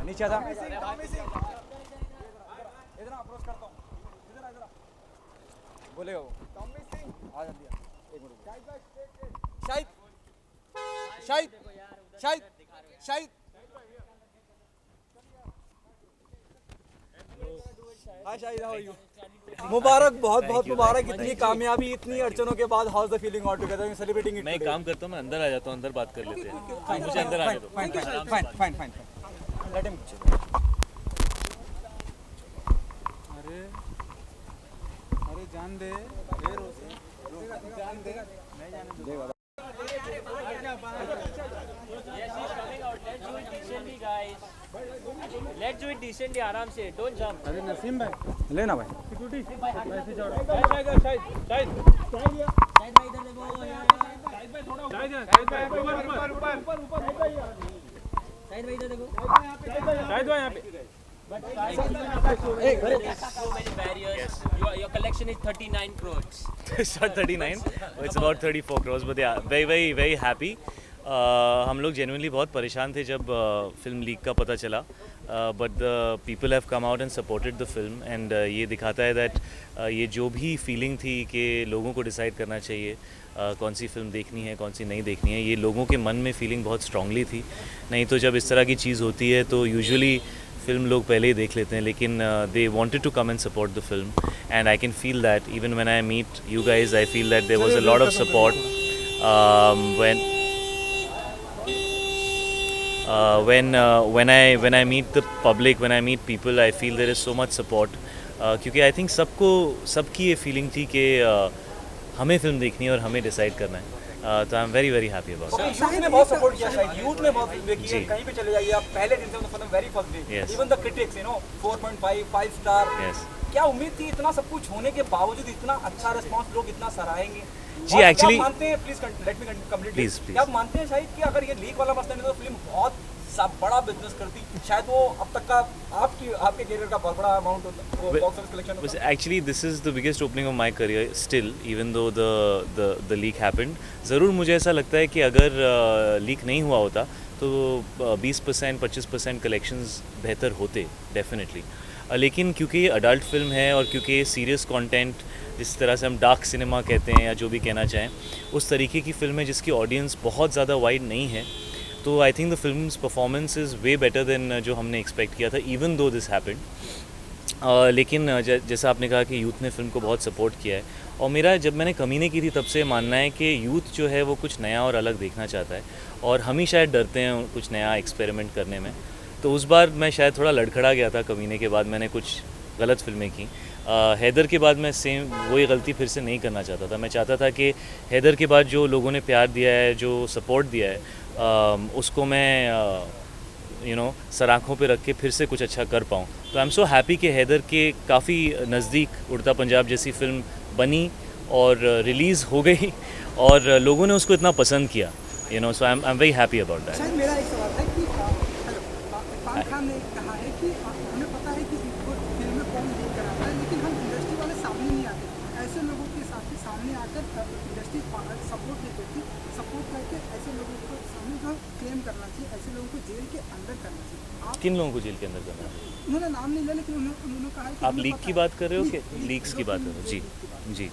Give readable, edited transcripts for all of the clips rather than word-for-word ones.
नीचे था इधर अप्रोच करता हूँ इधर बोलेगा वो आ जल्दी एक minute Shahid Shahid Shahid Shahid hi Shahid how are you मुबारक बहुत बहुत मुबारक इतनी कामयाबी इतनी अड़चनों के बाद how is the feeling all together celebrating it मैं एक काम करता हूँ मैं अंदर आ जाता हूँ अंदर बात कर लेते हैं मुझे अंदर आने दो fine fine fine fine let him अरे अरे जान दे जान दे मैं जाने दे Let's do it decently, आराम से. Don't jump. अरे नसीम भाई लेना भाई ऐसे जोड़ शाहिद भाई इधर देखो. शाहिद भाई इधर देखो. But so many barriers. Your collection is 39 crores. It's not 39 it's about 34 crores but yeah very very happy हम लोग genuinely बहुत परेशान थे जब फिल्म लीक का पता चला but the people have come out and supported the film and ये दिखाता है that ये जो भी feeling थी कि लोगों को decide करना चाहिए कौन सी फिल्म देखनी है कौन सी नहीं देखनी है ये लोगों के मन में फीलिंग बहुत स्ट्रांगली थी नहीं तो जब इस तरह की चीज़ होती है तो यूजुअली फिल्म लोग पहले ही देख लेते हैं लेकिन they wanted to come and support the film and I can feel that even when I meet you guys I feel that there was a lot of support when I meet the public when I meet people I feel there is so much support क्योंकि I think सबकी ये feeling थी कि हमें film देखनी है और हमें डिसाइड करना है तो आई am very very happy about youth ने बहुत सपोर्ट किया शायद यूथ ने बहुत फीडबैक किया कहीं पे चले जाइए आप पहले दिन से मतलब very first day even the critics 4.5 5 star क्या उम्मीद थी इतना सब कुछ होने के बावजूद इतना अच्छा रिस्पांस लोग इतना सराहेंगे जी एक्चुअली मानते हैं please let me complete please क्या आप मानते हैं शायद कि अगर ये लीक वाला मसला नहीं तो फिल्म बहुत बड़ा बिजनेस करती शायद वो अब तक का आपके करियर का बहुत बड़ा अमाउंट होता box office collection actually this is the biggest opening of my career still even though the leak happened ज़रूर मुझे ऐसा लगता है कि अगर लीक नहीं हुआ होता तो 20% 25% कलेक्शंस बेहतर होते डेफिनेटली लेकिन क्योंकि ये अडल्ट फिल्म है और क्योंकि ये सीरियस कंटेंट जिस तरह से हम डार्क सिनेमा कहते हैं या जो भी कहना चाहें उस तरीके की फिल्म है जिसकी ऑडियंस बहुत ज़्यादा वाइड नहीं है तो I think the films performance is way better than जो हमने एक्सपेक्ट किया था इवन दो दिस हैपेंड लेकिन जैसा आपने कहा कि यूथ ने फिल्म को बहुत सपोर्ट किया है और मेरा जब मैंने कमीने की थी तब से मानना है कि यूथ जो है वो कुछ नया और अलग देखना चाहता है और हम ही शायद डरते हैं कुछ नया एक्सपेरिमेंट करने में तो उस बार मैं शायद थोड़ा लड़खड़ा गया था कमीने के बाद मैंने कुछ गलत फिल्में की हैदर के बाद मैं सेम वही गलती फिर से नहीं करना चाहता था मैं चाहता था कि हैदर के बाद जो लोगों ने प्यार दिया है जो सपोर्ट दिया है उसको मैं सर आँखों पे रख के फिर से कुछ अच्छा कर पाऊँ तो आई एम सो हैप्पी कि हैदर के काफ़ी नज़दीक उड़ता पंजाब जैसी फ़िल्म बनी और रिलीज़ हो गई और लोगों ने उसको इतना पसंद किया so I am very happy about that मेरा एक सवाल है कि इरफान खान ने कहा है कि हमें पता है कि फिल्म में कौन लीक कराता है लेकिन हम इंडस्ट्री वाले सामने नहीं आते ऐसे लोगों के साथ सामने आकर इंडस्ट्री सपोर्ट नहीं करती सपोर्ट करके ऐसे लोगों को सामने जो क्लेम करना चाहिए ऐसे लोगों को जेल के अंदर करना चाहिए किन लोगों को जेल के अंदर करना है उन्होंने नाम नहीं लिया लेकिन उन्होंने कहा कि आप लीक की बात कर रहे हो कि लीक्स की बात कर रहे हो जी जी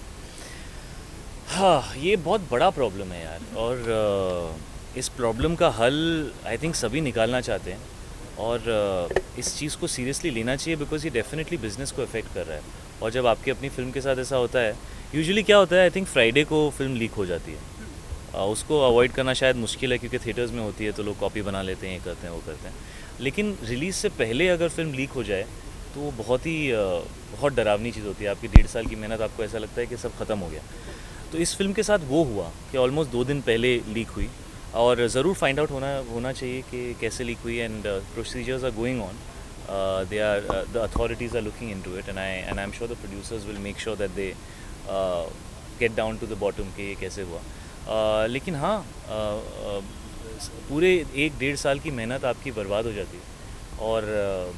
हाँ ये बहुत बड़ा प्रॉब्लम है यार और इस प्रॉब्लम का हल आई थिंक सभी निकालना चाहते हैं और इस चीज़ को सीरियसली लेना चाहिए बिकॉज ये डेफिनेटली बिजनेस को अफेक्ट कर रहा है और जब आपकी अपनी फिल्म के साथ ऐसा होता है यूजुअली क्या होता है आई थिंक फ्राइडे को फिल्म लीक हो जाती है उसको अवॉइड करना शायद मुश्किल है क्योंकि थिएटर्स में होती है तो लोग कॉपी बना लेते हैं ये करते हैं वो करते हैं लेकिन रिलीज़ से पहले अगर फिल्म लीक हो जाए तो वो बहुत डरावनी चीज़ होती है आपकी 1.5 साल की मेहनत आपको ऐसा लगता है कि सब ख़त्म हो गया तो इस फिल्म के साथ वो हुआ कि ऑलमोस्ट 2 दिन पहले लीक हुई और ज़रूर फाइंड आउट होना चाहिए कि कैसे लीक हुई and procedures are going on they are the authorities are looking into it and I'm sure the producers will make sure that they get down to the bottom कि ये कैसे हुआ लेकिन हाँ पूरे 1-1.5 साल की मेहनत आपकी बर्बाद हो जाती है और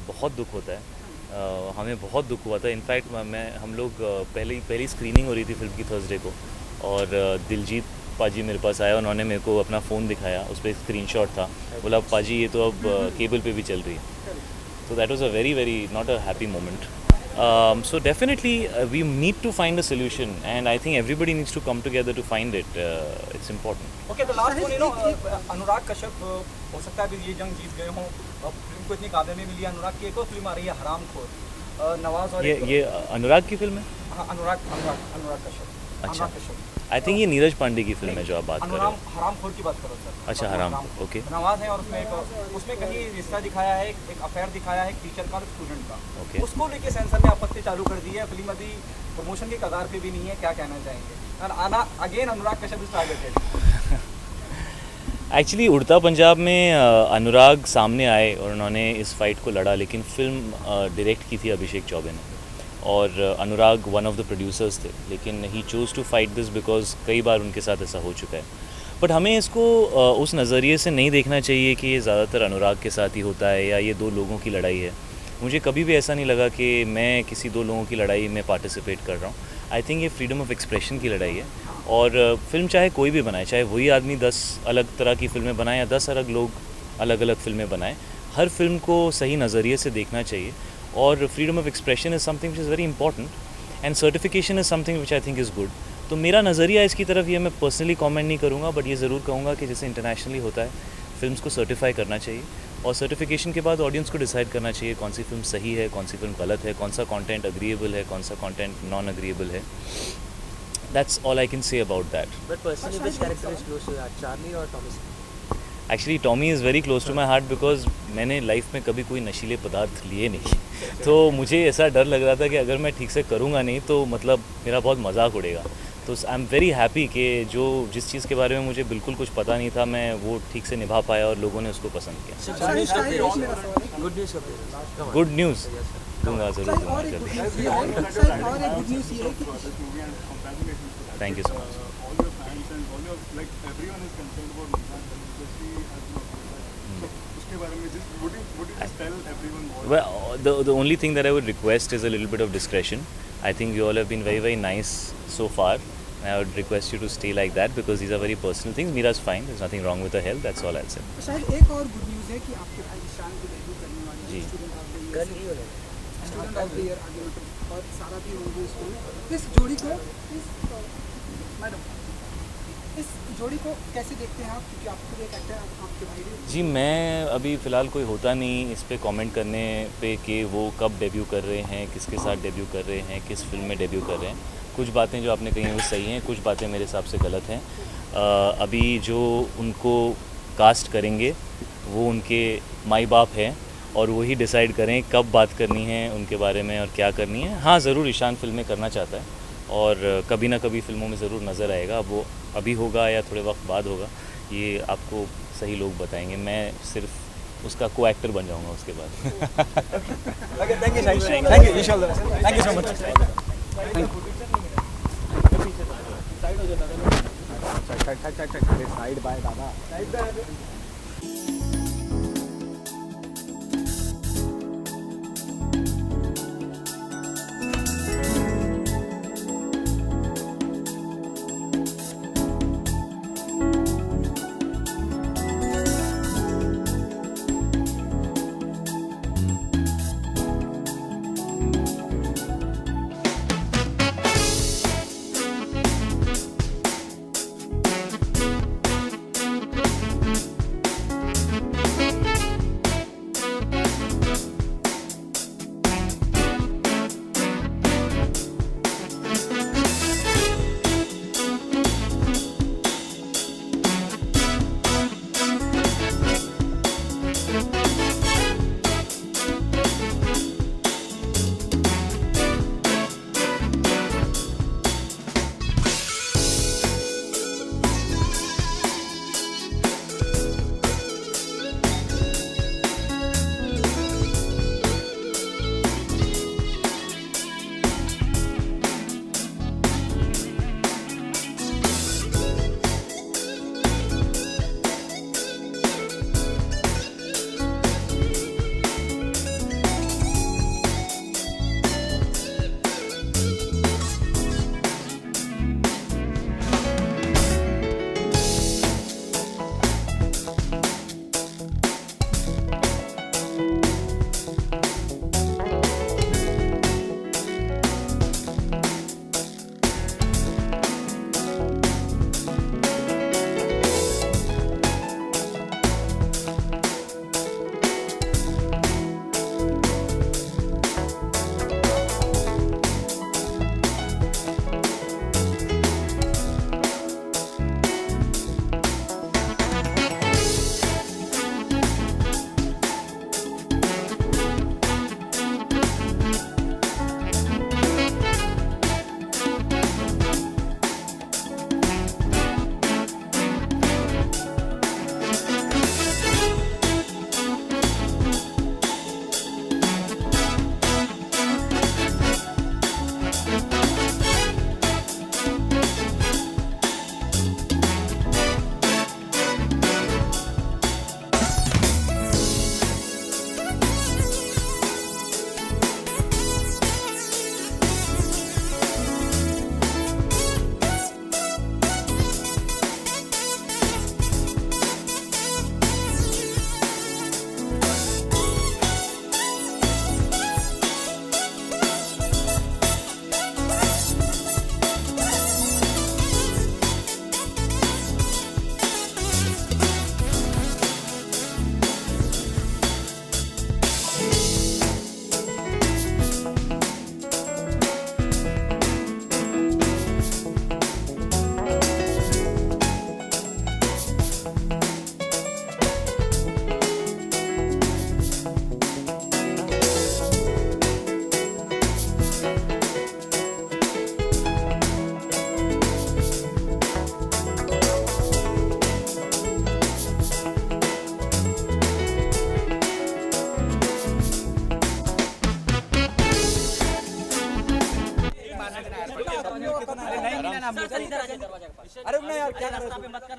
बहुत दुख होता है हमें बहुत दुख हुआ था इनफैक्ट हम लोग पहली स्क्रीनिंग हो रही थी फिल्म की थर्सडे को और दिलजीत पाजी मेरे पास आया, उन्होंने मेरे को अपना फ़ोन दिखाया, उस पर स्क्रीनशॉट था, बोला पाजी ये तो अब केबल पे भी चल रही है. So that was a very not a happy moment. So definitely we need to find a solution, and I think everybody needs to come together to find it. It's important. Okay तो last one Anurag Kashyap हो सकता है अभी ये जंग जीत गए हों, film को इतनी कामयाबी मिली है. अनुराग की एक और फिल्म आ रही है हरामखोर, नवाज और ये अनुराग की फिल्म है. हाँ, अनुराग कश्यप. अच्छा. अनुराग कश्यप. आई थिंक ये नीरज पांडे की फिल्म है जो आप बात कर रहे हो. हरामखोर की बात करो सर. अच्छा, हराम, ओके. नवाज है और उसमें कहीं रिश्ता दिखाया है, एक अफेयर दिखाया है, एक टीचर का और स्टूडेंट का. ओके. उसको लेके सेंसर ने आपत्ति चालू कर दी है. फिल्म अभी प्रमोशन के कगार पे भी नहीं है, क्या कहना चाहेंगे? और again Anurag Kashyap is targeted. Actually उड़ता पंजाब में अनुराग सामने आए और उन्होंने इस फाइट को लड़ा, लेकिन फिल्म डायरेक्ट की थी अभिषेक चौबे ने, और Anurag one of the producers थे, लेकिन he choose to fight this because कई बार उनके साथ ऐसा हो चुका है. बट हमें इसको उस नज़रिए से नहीं देखना चाहिए कि ये ज़्यादातर अनुराग के साथ ही होता है या ये दो लोगों की लड़ाई है. मुझे कभी भी ऐसा नहीं लगा कि मैं किसी दो लोगों की लड़ाई में पार्टिसिपेट कर रहा हूँ. आई थिंक ये फ्रीडम ऑफ एक्सप्रेशन की लड़ाई है, और फिल्म चाहे कोई भी बनाए, चाहे वही आदमी 10 अलग तरह की फ़िल्में बनाए या 10 अलग लोग अलग अलग फ़िल्में बनाए, हर फिल्म को सही नज़रिए से देखना चाहिए. और freedom of expression is something which is very important, and certification is something which I think is good. तो मेरा नज़रिया इसकी तरफ ये मैं पर्सनली कमेंट नहीं करूँगा, बट ये ज़रूर कहूँगा कि जैसे इंटरनेशनली होता है, फिल्म्स को सर्टिफाई करना चाहिए, और सर्टिफिकेशन के बाद ऑडियंस को डिसाइड करना चाहिए कौन सी फिल्म सही है, कौन सी फिल्म गलत है, कौन सा कंटेंट अग्रीएबल है, कौन सा कंटेंट नॉन अग्रीएबल है. That's all I can say about that. But personally, which character is close to your heart, Charlie or Tommy? Actually, Tommy is very close to my heart because मैंने life में कभी कोई नशीले पदार्थ लिए नहीं. तो मुझे ऐसा डर लग रहा था कि अगर मैं ठीक से करूँगा नहीं तो मतलब मेरा बहुत मजाक उड़ेगा. तो आई एम वेरी हैप्पी कि जिस चीज़ के बारे में मुझे बिल्कुल कुछ पता नहीं था, मैं वो ठीक से निभा पाया और लोगों ने उसको पसंद किया. Good news का फिर. गुड न्यूज़ दूंगा ज़रूर दूंगा और एक जल्दी. गुड न्यूज़ ये है कि thank you so much. all your fans and all your like everyone is concerned about Nissan film industry as an organization. So उसके बारे में just would you just tell everyone what? Well, the only thing that I would request is a little bit of discretion. I think you all have been very nice so far. I would request you to stay like that because these are very personal things. Mira's fine. There's nothing wrong with her health. That's all I'll say. शायद एक और good news है कि आपके भाई ईशान की debut करने वाले जी. हैं student of the year. Girl ही हो रहा है. स्टूडेंट ऑफ द ईयर आगे मतलब और सारा भी होंगे स्कूल. इस जोड़ी को इस जोड़ी को कैसे देखते हैं आप, क्योंकि आपको भी एक एक्टर आपके भाई भी. जी, मैं अभी फ़िलहाल कोई होता नहीं इस पे कमेंट करने पे कि वो कब डेब्यू कर रहे हैं, किसके साथ डेब्यू कर रहे हैं, किस फिल्म में डेब्यू कर रहे हैं. कुछ बातें जो आपने कही हैं वो सही हैं, कुछ बातें मेरे हिसाब से गलत हैं. अभी जो उनको कास्ट करेंगे वो उनके माई बाप हैं और वही डिसाइड करें कब बात करनी है उनके बारे में और क्या करनी है. हाँ, ज़रूर ईशान फिल्में करना चाहता है और कभी ना कभी फिल्मों में ज़रूर नज़र आएगा. अब वो अभी होगा या थोड़े वक्त बाद होगा, ये आपको सही लोग बताएंगे. मैं सिर्फ उसका को एक्टर बन जाऊंगा उसके बाद. Okay, thank you, Shahid. Thank you. Wish you all the best. Thank you so much. Side by दादा. Side by.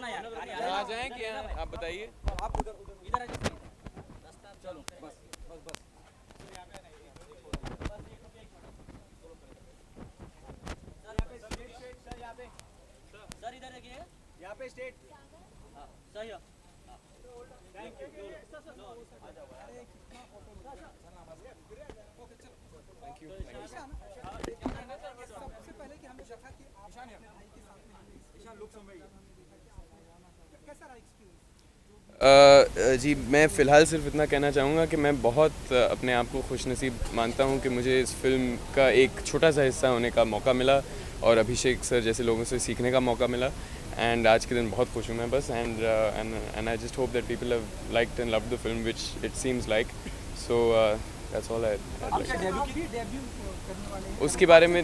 कहाँ जाएं क्या आप बताइए। आप उधर उधर इधर चलो बस बस बस सर इधर देखिए, यहाँ पे स्टेट सही है। थैंक यू सबसे पहले कि हम देखा कि आप अपने भाई के साथ में आए, ईशान लुक समझिए कैसा रहा एक्सपीरियंस? जी मैं फ़िलहाल सिर्फ इतना कहना चाहूँगा कि मैं बहुत अपने आप को खुशनसीब मानता हूँ कि मुझे इस फिल्म का एक छोटा सा हिस्सा होने का मौका मिला और अभिषेक सर जैसे लोगों से सीखने का मौका मिला। एंड आज के दिन बहुत खुश हूँ मैं बस। And I just hope that people have liked and loved the film which it seems like. So that's all I करने वाले हैं उसके बारे में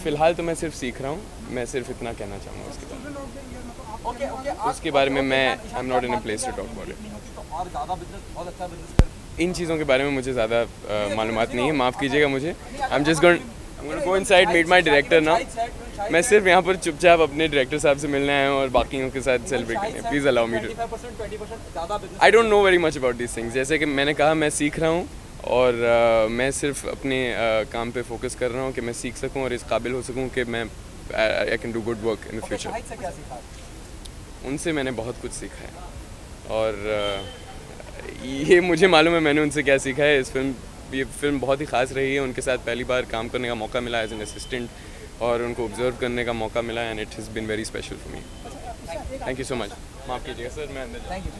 फ़िलहाल तो मैं सिर्फ सीख रहा हूँ, मैं सिर्फ इतना कहना चाहूँगा उसके बारे में। मतलब आप ओके ओके उसके बारे में मैं I am not in a place to talk about it. नहीं होती तो और ज़्यादा बिजनेस बहुत अच्छा बिजनेस कर इन चीज़ों के बारे में मुझे ज़्यादा मालूमात नहीं है, माफ़ कीजिएगा मुझे। I am just going go inside meet my director now. मैं सिर्फ यहाँ पर चुपचाप अपने डायरेक्टर साहब से मिलने आया हूँ और बाकियों के साथ सेलिब्रेट करने। Please allow me too. 20% ज़्यादा business I don't know very much about this things. जैसे कि मैंने कहा मैं सीख रहा हूँ और मैं सिर्फ अपने काम पे फोकस कर रहा हूँ कि मैं सीख सकूँ और इस काबिल हो सकूँ कि मैं I can do good work in the future. Shahid से क्या सीखा? उनसे मैंने बहुत कुछ सीखा है और ये मुझे मालूम है मैंने उनसे क्या सीखा है। ये फिल्म बहुत ही ख़ास रही है। उनके साथ पहली बार काम करने का मौका मिला एज एन असिस्टेंट और उनको ऑब्जर्व करने का मौका मिला and it has been very special for me. Thank you so much. माफ़ कीजिएगा सर मैं अंदर थैंक यू।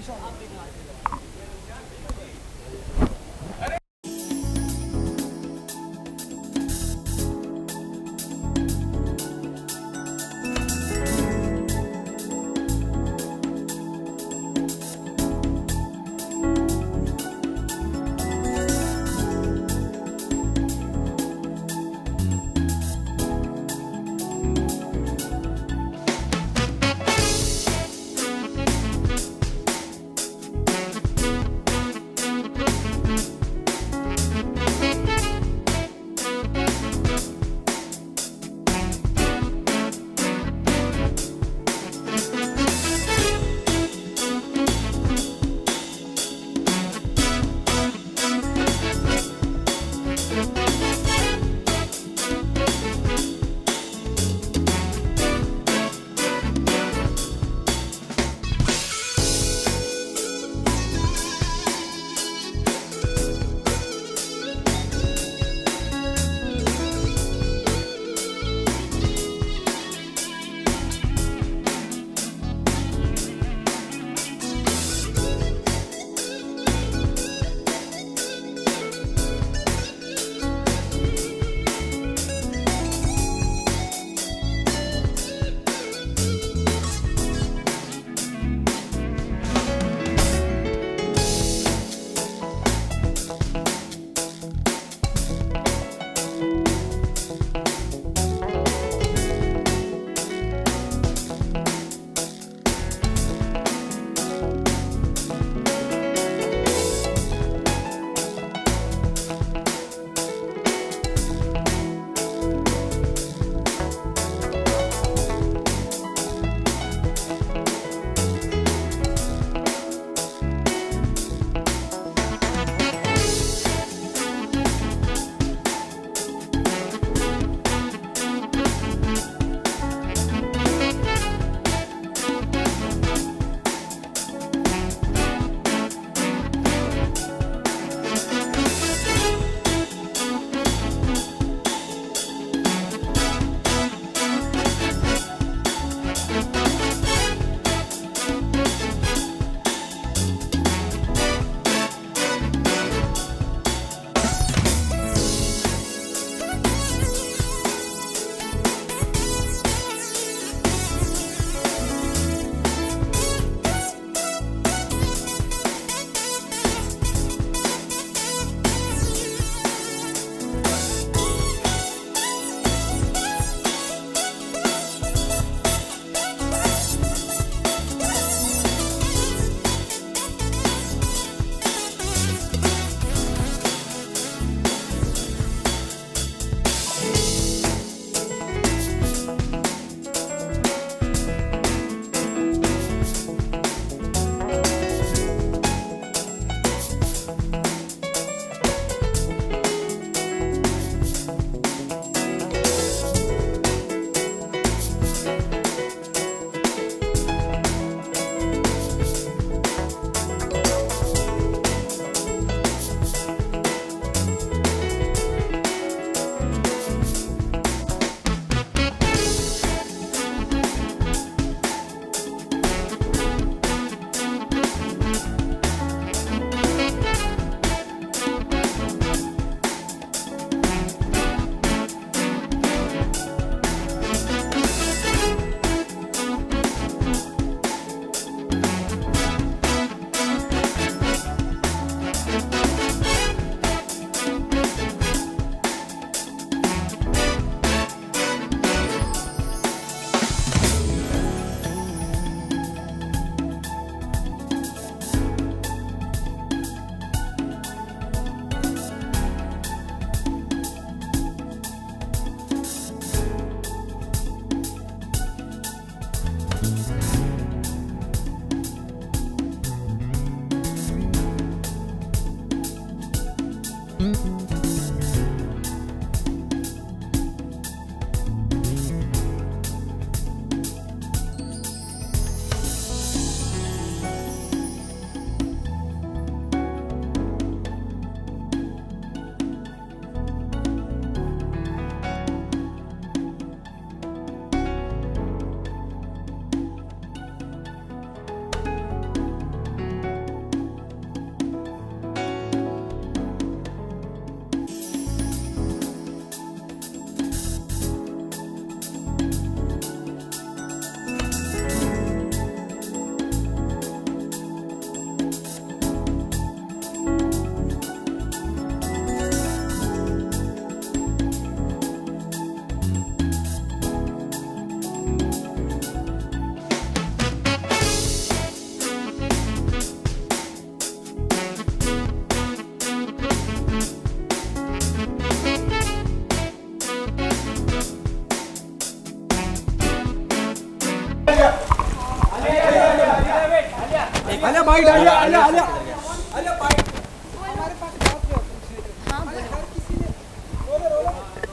हमारे पास बहुत लोग पूछने के लिए। अरे हर किसी ने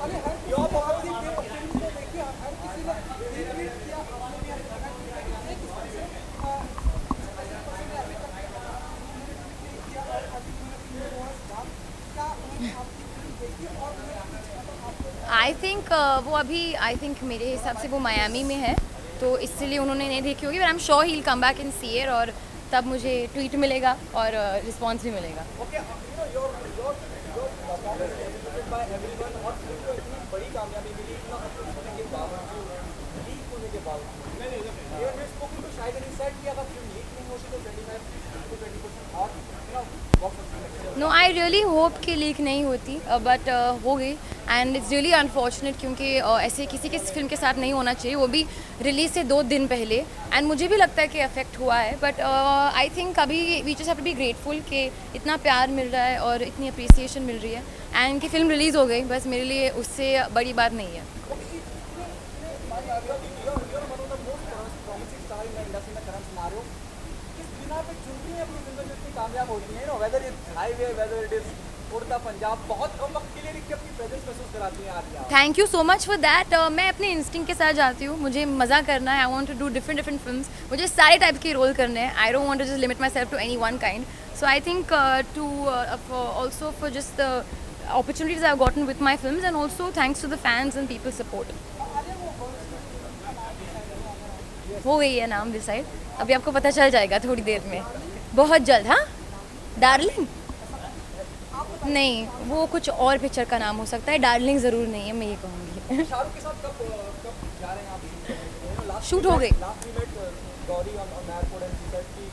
अरे हर किसी ने फिल्म को देखिए, हर किसी ने retweet किया, आपने भी हर जगह एक स्पेशल पर्सन ने अभी तक retweet किया और अभी क्या आपकी फिल्म देखी और आई थिंक वो अभी आई थिंक मेरे हिसाब से वो मायामी में है, तो इसलिए उन्होंने नहीं देखी होगी, but I am sure he will come back in see it, और तब मुझे ट्वीट मिलेगा और रिस्पॉन्स भी मिलेगा। Okay, you know your performance is celebrated by everyone और फिल्म को इतनी बड़ी कामयाबी मिली, इतना सब कुछ होने के बावजूद, लीक होने के बावजूद। Even we spoken to Shahid and he said कि अगर फिल्म लीक नहीं होती तो 25 to 20% और box office collection। No I really hope कि लीक नहीं होती, बट हो गई, एंड इट्स रियली अनफॉर्चुनेट, क्योंकि ऐसे किसी के फिल्म के साथ नहीं होना चाहिए, वो भी रिलीज से 2 दिन पहले, एंड मुझे भी लगता है कि अफेक्ट हुआ है, बट आई थिंक अभी we just have to be grateful कि इतना प्यार मिल रहा है और इतनी अप्रिसिएशन मिल रही है, एंड कि फिल्म रिलीज़ हो गई, बस मेरे लिए उससे बड़ी बात नहीं है। कामयाब होती है, whether is highway, whether it is Udta Punjab, बहुत कम वक्त के लिए भी अपनी प्रेजेंस महसूस कराती हैं आप। Thank you so much for that. मैं अपने इंस्टिंक्ट के साथ जाती हूँ, मुझे मज़ा करना है, I want to do different films, मुझे सारे टाइप के रोल करने हैं, I don't want to just limit myself to any one kind, so I think to also for just the opportunities I've gotten with my films, and also thanks to the fans and people's support. हो गई है नाम decide, अभी आपको पता चल जाएगा थोड़ी देर में, बहुत जल्द। हाँ, डार्लिंग नहीं, वो कुछ और पिक्चर का नाम हो सकता है, डार्लिंग ज़रूर नहीं है, मैं ये कहूँगी। शाहरुख के साथ कब जा रहे हैं आप? शूट हो गई, last we met Gauri on airport and she said कि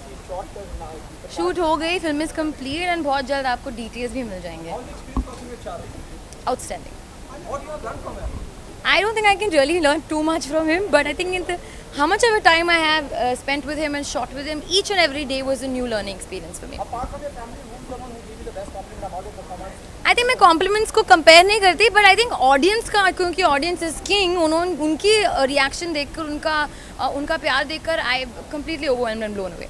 शी शॉट नाउ। शूट हो गई, फिल्म इज़ कंप्लीट, एंड बहुत जल्द आपको डिटेल्स भी मिल जाएंगे। Outstanding. What you have learned from him? I don't think I can really learn too much from him, but I think how much of a time I have spent with him and shot with him, each and every day was a new learning experience for me. Apart from your family, who's someone who gave you the best compliment about your performance? I think मैं compliments को compare नहीं करती, but I think audience का, क्योंकि audience is king, उनकी reaction देखकर, उनका प्यार देखकर I completely overwhelmed and blown away.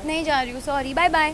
नहीं जा रही हूँ, sorry, bye bye.